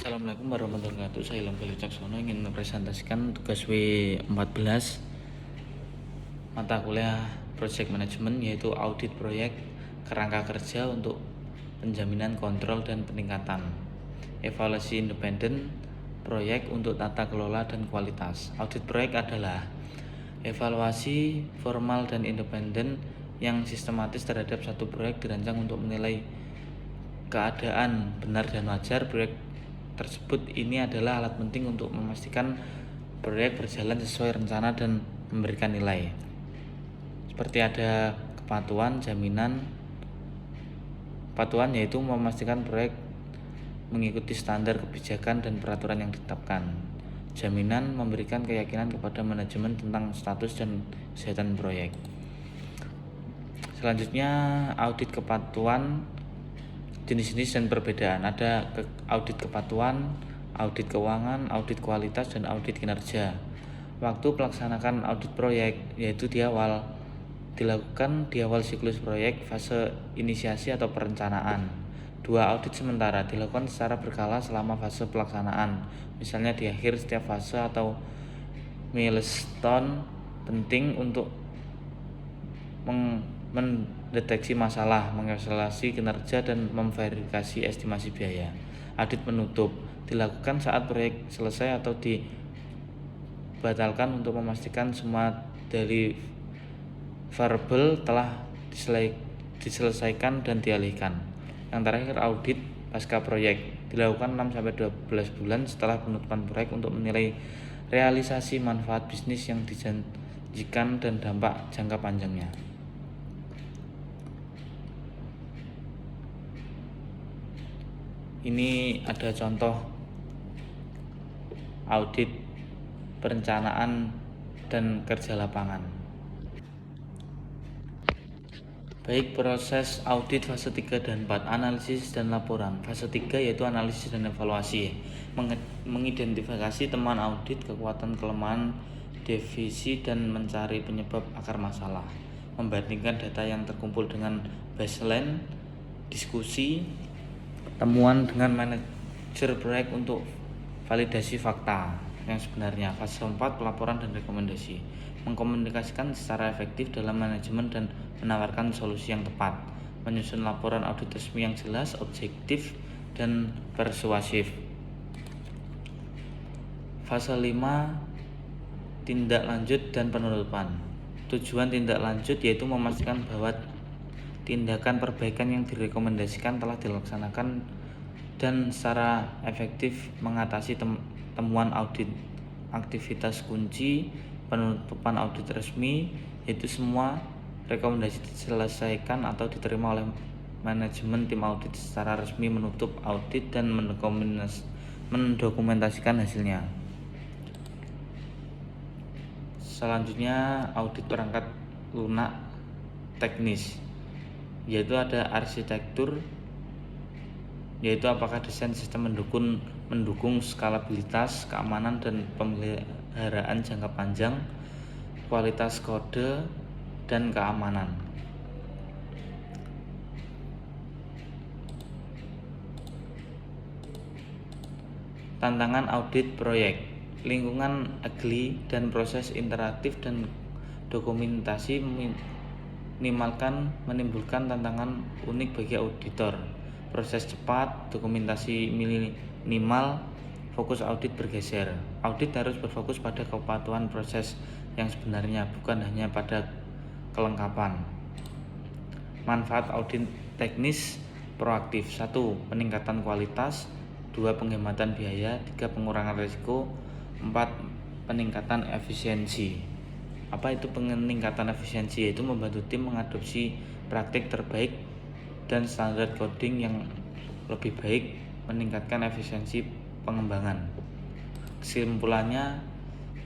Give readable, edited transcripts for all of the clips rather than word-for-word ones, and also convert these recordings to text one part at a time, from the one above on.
Assalamualaikum warahmatullahi wabarakatuh. Saya Ilham Khalil Caksono ingin mempresentasikan tugas W14 mata kuliah Project Management, yaitu audit proyek kerangka kerja untuk penjaminan kontrol dan peningkatan, evaluasi independen proyek untuk tata kelola dan kualitas. Audit proyek adalah evaluasi formal dan independen yang sistematis terhadap satu proyek, dirancang untuk menilai keadaan benar dan wajar proyek tersebut. Ini adalah alat penting untuk memastikan proyek berjalan sesuai rencana dan memberikan nilai. Seperti ada kepatuhan, jaminan. Kepatuhan yaitu memastikan proyek mengikuti standar kebijakan dan peraturan yang ditetapkan. Jaminan memberikan keyakinan kepada manajemen tentang status dan kesehatan proyek. Selanjutnya audit kepatuhan, jenis-jenis dan perbedaan. Ada audit kepatuhan, audit keuangan, audit kualitas, dan audit kinerja. Waktu pelaksanakan audit proyek yaitu dilakukan di awal siklus proyek, fase inisiasi atau perencanaan. Dua, audit sementara dilakukan secara berkala selama fase pelaksanaan, misalnya di akhir setiap fase atau milestone penting untuk mendeteksi masalah, mengevaluasi kinerja, dan memverifikasi estimasi biaya. Audit penutup dilakukan saat proyek selesai atau dibatalkan untuk memastikan semua deliverable telah diselesaikan dan dialihkan. Yang terakhir, audit pasca proyek dilakukan 6-12 bulan setelah penutupan proyek untuk menilai realisasi manfaat bisnis yang dijanjikan dan dampak jangka panjangnya. Ini ada contoh audit perencanaan dan kerja lapangan. Baik, proses audit fase 3 dan 4, analisis dan laporan. Fase 3 yaitu analisis dan evaluasi, mengidentifikasi temuan audit, kekuatan, kelemahan, defisit, dan mencari penyebab akar masalah. Membandingkan data yang terkumpul dengan baseline, diskusi temuan dengan manajer proyek untuk validasi fakta yang sebenarnya. Fase 4, pelaporan dan rekomendasi, mengkomunikasikan secara efektif dalam manajemen dan menawarkan solusi yang tepat. Menyusun laporan audit resmi yang jelas, objektif, dan persuasif. Fase 5, tindak lanjut dan penutupan. Tujuan tindak lanjut yaitu memastikan bahwa tindakan perbaikan yang direkomendasikan telah dilaksanakan dan secara efektif mengatasi temuan audit. Aktivitas kunci penutupan audit resmi yaitu semua rekomendasi diselesaikan atau diterima oleh manajemen tim audit secara resmi, menutup audit dan mendokumentasikan hasilnya. Selanjutnya audit perangkat lunak teknis, yaitu ada arsitektur, yaitu apakah desain sistem mendukung skalabilitas, keamanan, dan pemeliharaan jangka panjang, kualitas kode, dan keamanan. Tantangan audit proyek, lingkungan agile dan proses interaktif dan dokumentasi menimbulkan tantangan unik bagi auditor. Proses cepat, dokumentasi minimal, fokus audit bergeser. Audit harus berfokus pada kepatuhan proses yang sebenarnya, bukan hanya pada kelengkapan. Manfaat audit teknis proaktif: 1. Peningkatan kualitas, 2. Penghematan biaya, 3. Pengurangan risiko, 4. Peningkatan efisiensi. Apa itu peningkatan efisiensi? Yaitu membantu tim mengadopsi praktik terbaik dan standar coding yang lebih baik, meningkatkan efisiensi pengembangan. Kesimpulannya,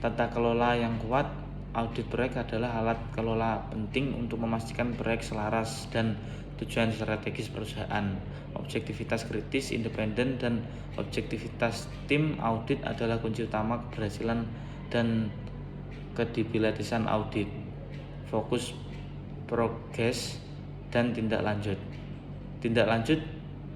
tata kelola yang kuat. Audit proyek adalah alat kelola penting untuk memastikan proyek selaras dan tujuan strategis perusahaan. Objektivitas kritis, independen, dan objektivitas tim audit adalah kunci utama keberhasilan dan kredibilitasan audit. Fokus, progres, dan tindak lanjut. Tindak lanjut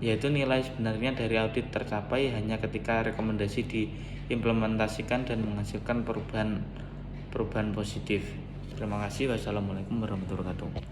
yaitu nilai sebenarnya dari audit tercapai hanya ketika rekomendasi diimplementasikan dan menghasilkan perubahan positif. Terima kasih. Wassalamualaikum warahmatullahi wabarakatuh.